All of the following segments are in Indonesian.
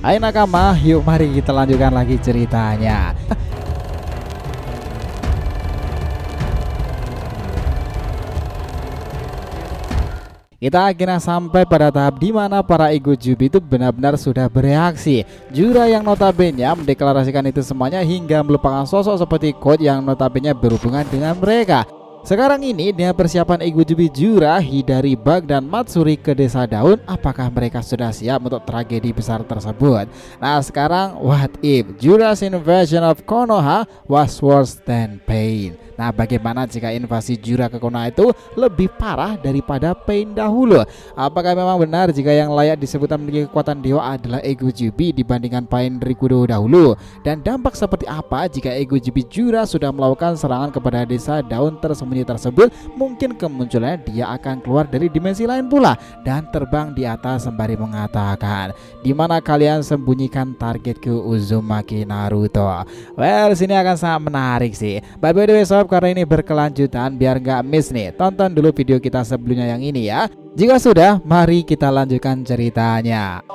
Hai nakama, yuk mari kita lanjutkan lagi ceritanya. Kita akhirnya sampai pada tahap di mana para ego Jubi itu benar-benar sudah bereaksi. Jura yang notabene mendeklarasikan itu semuanya hingga melupakan sosok seperti Code yang notabene berhubungan dengan mereka. Sekarang ini dengan persiapan ego Jubi Jura, Hidari, Bug, dan Matsuri ke desa daun, apakah mereka sudah siap untuk tragedi besar tersebut? Nah sekarang, what if Jura's invasion of Konoha was worse than Pain? Nah bagaimana jika invasi Jura ke Konoha itu lebih parah daripada Pain dahulu? Apakah memang benar jika yang layak disebutkan memiliki kekuatan dewa adalah ego Jubi dibandingkan Pain Rikudo dahulu? Dan dampak seperti apa jika ego Jubi Jura sudah melakukan serangan kepada desa daun tersembunyi tersebut? Mungkin kemunculannya dia akan keluar dari dimensi lain pula dan terbang di atas sembari mengatakan, dimana kalian sembunyikan targetku Uzumaki Naruto? Well, sini akan sangat menarik sih. By the way sob, karena ini berkelanjutan, biar nggak miss nih, tonton dulu video kita sebelumnya yang ini ya. Jika sudah, mari kita lanjutkan ceritanya.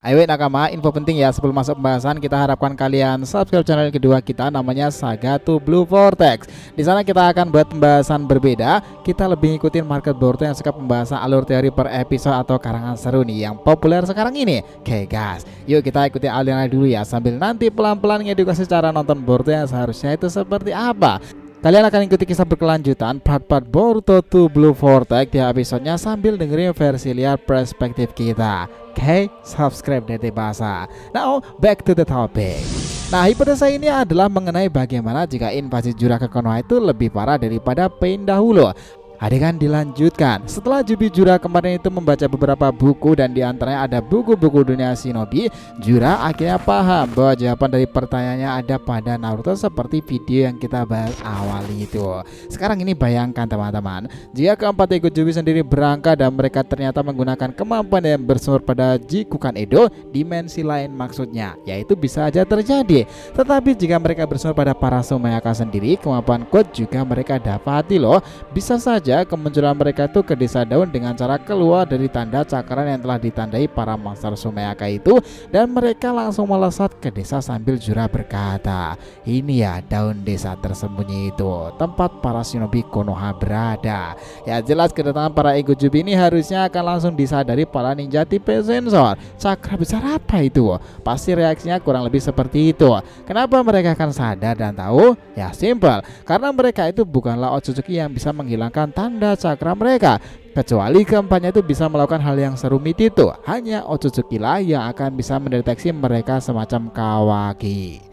Ayo nakama, info penting ya sebelum masuk pembahasan, kita harapkan kalian subscribe channel kedua kita, namanya Saga to Blue Vortex. Di sana kita akan buat pembahasan berbeda. Kita lebih ngikutin market Boruto yang suka pembahasan alur teori per episode atau karangan seru nih yang populer sekarang ini. Oke guys, yuk kita ikuti alirannya dulu ya, sambil nanti pelan-pelan ngedukasi cara nonton Boruto yang seharusnya itu seperti apa. Kalian akan ikuti kisah berkelanjutan part-part Boruto to Blue Vortex di episodenya sambil dengerin versi liar perspektif kita. Oke, subscribe dari bahasa. Now back to the topic. Nah hipotesa ini adalah mengenai bagaimana jika invasi Jura ke Konoha itu lebih parah daripada Pain dahulu. Adegan dilanjutkan. Setelah Jubi Jura kemarin itu membaca beberapa buku dan diantaranya ada buku-buku dunia shinobi, Jura akhirnya paham bahwa jawaban dari pertanyaannya ada pada Naruto seperti video yang kita bahas awal itu. Sekarang ini bayangkan teman-teman, jika keempat ego Jubi sendiri berangkat dan mereka ternyata menggunakan kemampuan yang bersumber pada Jikukan Edo, dimensi lain maksudnya, yaitu bisa aja terjadi. Tetapi jika mereka bersumber pada para Sumayaka sendiri, kemampuan Code juga mereka dapati loh. Bisa saja kemunculan mereka itu ke desa daun dengan cara keluar dari tanda cakaran yang telah ditandai para monster Sumayaka itu, dan mereka langsung melesat ke desa sambil Jura berkata, ini ya daun desa tersembunyi itu, tempat para shinobi Konoha berada. Ya jelas kedatangan para ego Jubi ini harusnya akan langsung disadari para ninja tipe sensor. Cakra besar apa itu? Pasti reaksinya kurang lebih seperti itu. Kenapa mereka akan sadar dan tahu? Ya simple, karena mereka itu bukanlah Otsutsuki yang bisa menghilangkan tanda cakra mereka. Kecuali keempatnya itu bisa melakukan hal yang serumit itu, hanya Otsutsuki lah yang akan bisa mendeteksi mereka semacam Kawaki.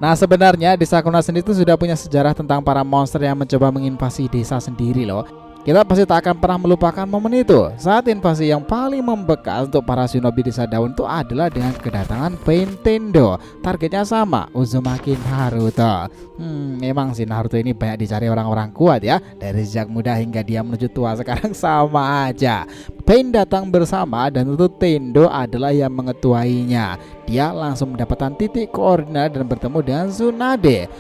Nah sebenarnya desa Konoha sendiri itu sudah punya sejarah tentang para monster yang mencoba menginvasi desa sendiri loh. Kita pasti tak akan pernah melupakan momen itu. Saat invasi yang paling membekas untuk para shinobi desa daun itu adalah dengan kedatangan Pain Tendo. Targetnya sama, Uzumaki Naruto. Memang sih Naruto ini banyak dicari orang-orang kuat ya. Dari sejak muda hingga dia menuju tua sekarang sama aja. Pain datang bersama dan tentu Tendo adalah yang mengetuainya. Dia langsung mendapatkan titik koordinat dan bertemu dengan Tsunade.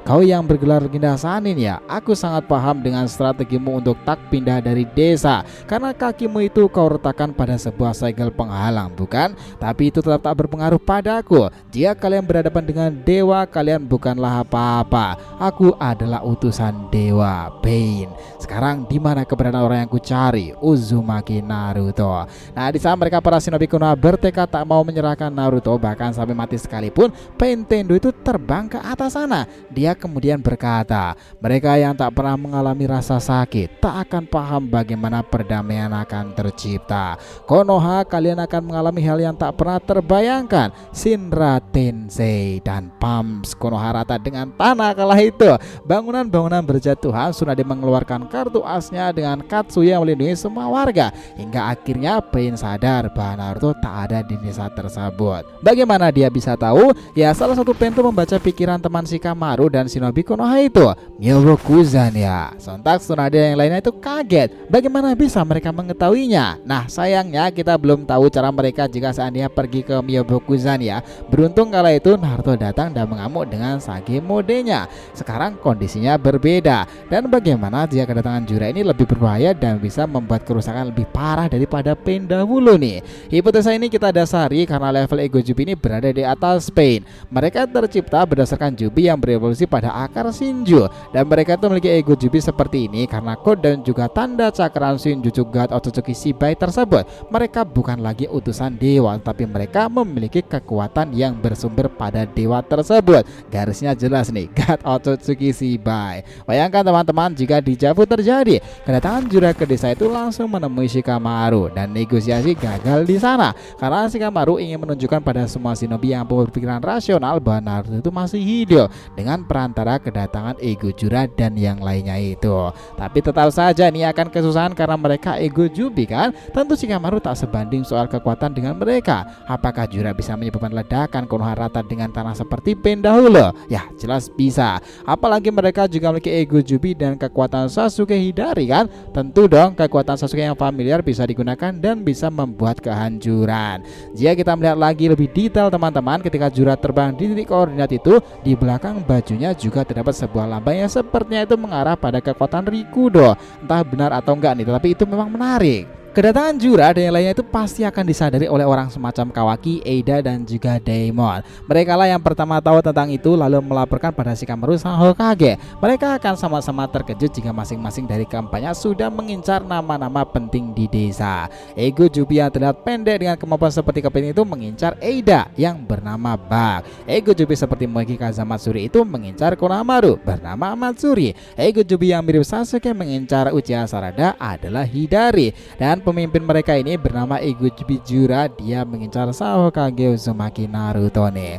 Kau yang bergelar Ginda Sanin ya, aku sangat paham dengan strategimu untuk tak pindah dari desa, karena kakimu itu kau letakkan pada sebuah segel penghalang, bukan? Tapi itu tetap tak berpengaruh padaku. Jika kalian berhadapan dengan dewa, kalian bukanlah apa-apa. Aku adalah utusan dewa, Pain. Sekarang di mana keberadaan orang yang ku cari? Uzumaki Naruto. Nah di saat mereka para shinobi Konoha bertekad tak mau menyerahkan Naruto, bahkan sampai mati sekalipun, Pain Tendo itu terbang ke atas sana. Dia kemudian berkata, mereka yang tak pernah mengalami rasa sakit tak akan paham bagaimana perdamaian akan tercipta. Konoha, kalian akan mengalami hal yang tak pernah terbayangkan. Shinra Tensei dan Pams Konoha rata dengan tanah kala itu. Bangunan-bangunan berjatuhan. Tsunade mengeluarkan kartu asnya dengan Katsuya yang melindungi semua warga, hingga akhirnya Pain sadar bahwa Naruto tak ada di desa tersebut. Bagaimana dia bisa tahu? Ya salah satu Pain itu membaca pikiran teman Shikamaru dan keberadaan Shinobi Konoha itu, Myobokuzan ya. Sontak Tsunade yang lainnya itu kaget, bagaimana bisa mereka mengetahuinya. Nah sayangnya kita belum tahu cara mereka jika seandainya pergi ke Myobokuzan ya. Beruntung kala itu Naruto datang dan mengamuk dengan Sage modenya. Sekarang kondisinya berbeda. Dan bagaimana jika kedatangan Jura ini lebih berbahaya dan bisa membuat kerusakan lebih parah daripada Pain dahulu nih. Hipotesa ini kita dasari karena level ego Jubi ini berada di atas Pain. Mereka tercipta berdasarkan Jubi yang berevolusi pada akar Shinju, dan mereka itu memiliki ego Jubi seperti ini karena kode dan juga tanda cakram Shinjutsu God Otsutsuki Shibai tersebut. Mereka bukan lagi utusan dewa, tapi mereka memiliki kekuatan yang bersumber pada dewa tersebut. Garisnya jelas nih, God Otsutsuki Shibai. Bayangkan teman-teman jika di Jafu terjadi, kedatangan Jura ke desa itu langsung menemui Shikamaru dan negosiasi gagal di sana karena Shikamaru ingin menunjukkan pada semua shinobi yang berpikiran rasional bahwa Naruto itu masih hidup dengan perantara kedatangan ego Jura dan yang lainnya itu. Tapi tetap saja ini akan kesusahan karena mereka ego Jubi kan. Tentu Shikamaru tak sebanding soal kekuatan dengan mereka. Apakah Jura bisa menyebabkan ledakan Konoha rata dengan tanah seperti Pain dahulu? Ya jelas bisa. Apalagi mereka juga memiliki ego Jubi dan kekuatan Sasuke Hidari kan. Tentu dong kekuatan Sasuke yang familiar bisa digunakan dan bisa membuat kehancuran. Jika kita melihat lagi lebih detail teman-teman, ketika Jura terbang di titik koordinat itu, di belakang bajunya juga terdapat sebuah lambang yang sepertinya itu mengarah pada kekuatan Rikudo. Entah benar atau enggak nih, tetapi itu memang menarik. Kedatangan Jura dan yang lainnya itu pasti akan disadari oleh orang semacam Kawaki, Eida dan juga Daemon. Mereka lah yang pertama tahu tentang itu lalu melaporkan pada Shikamaru sang Hokage. Mereka akan sama-sama terkejut jika masing-masing dari keempatnya sudah mengincar nama-nama penting di desa. Ego Jubi yang terlihat pendek dengan kemampuan seperti Kepin itu mengincar Eida yang bernama Bak. Ego Jubi seperti Moegi Kazamatsuri itu mengincar Konohamaru bernama Matsuri. Ego Jubi yang mirip Sasuke mengincar Uchiha Sarada adalah Hidari. Dan pemimpin mereka ini bernama Ego Jubi Jura, dia mengincar sang Hokage Uzumaki Naruto nih.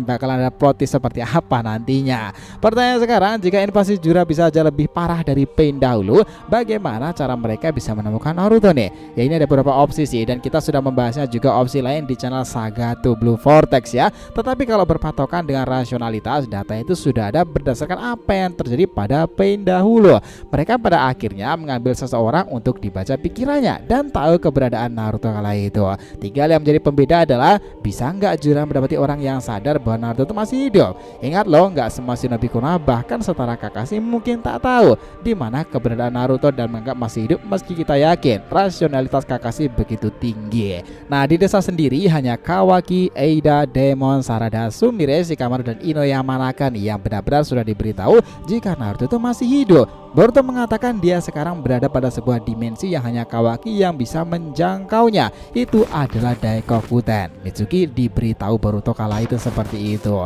Bakal ada plot twist seperti apa nantinya. Pertanyaan sekarang, jika invasi Jura bisa aja lebih parah dari Pain dahulu, bagaimana cara mereka bisa menemukan Naruto nih? Ya ini ada beberapa opsi sih, dan kita sudah membahasnya juga opsi lain di channel Saga to Blue Vortex ya. Tetapi kalau berpatokan dengan rasionalitas, data itu sudah ada berdasarkan apa yang terjadi pada Pain dahulu. Mereka pada akhirnya mengambil seseorang untuk dibaca pikirannya dan tahu keberadaan Naruto kala itu. Tinggal yang menjadi pembeda adalah bisa nggak Jura mendapati orang yang sadar bahwa Naruto itu masih hidup. Ingat loh, nggak semua shinobi Konoha bahkan setara Kakashi mungkin tak tahu di mana keberadaan Naruto dan menganggap masih hidup meski kita yakin rasionalitas Kakashi begitu tinggi. Nah di desa sendiri hanya Kawaki, Eida, Daemon, Sarada, Sumire, Shikamaru dan Ino Yamanaka nih yang benar-benar sudah diberitahu jika Naruto itu masih hidup. Boruto mengatakan dia sekarang berada pada sebuah dimensi yang hanya Kawaki yang bisa menjangkaunya. Itu adalah Daikokuten. Mitsuki diberitahu Boruto kala itu seperti itu.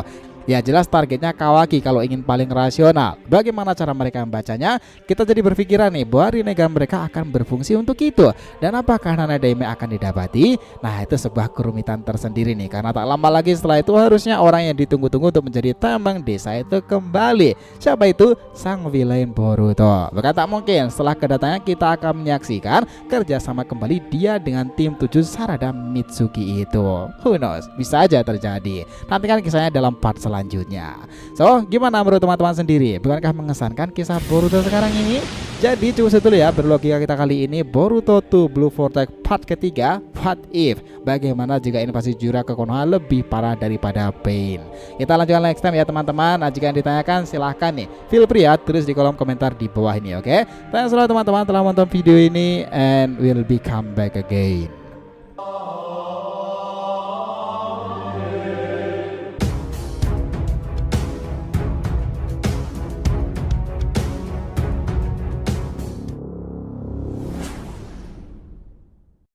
Ya jelas targetnya Kawaki kalau ingin paling rasional. Bagaimana cara mereka membacanya? Kita jadi berpikiran nih bahwa Rinnegan mereka akan berfungsi untuk itu. Dan apakah Nana Daime akan didapati? Nah itu sebuah kerumitan tersendiri nih. Karena tak lama lagi setelah itu harusnya orang yang ditunggu-tunggu untuk menjadi tamang desa itu kembali. Siapa itu? Sang villain Boruto. Bukan tak mungkin setelah kedatangannya kita akan menyaksikan kerjasama kembali dia dengan tim 7 Sarada Mitsuki itu. Who knows? Bisa aja terjadi. Nantikan kisahnya dalam part selanjutnya. So, gimana menurut teman-teman sendiri? Bukankah mengesankan kisah Boruto sekarang ini? Jadi cukup setu ya berlogika kita kali ini. Boruto to Blue Vortex part ketiga, What If? Bagaimana jika invasi Jura ke Konoha lebih parah daripada Pain? Kita lanjutkan next time ya teman-teman. Nah, jika yang ditanyakan silahkan nih, feel free ya tulis di kolom komentar di bawah ini, oke? Thanks teman-teman telah menonton video ini and we'll be come back again.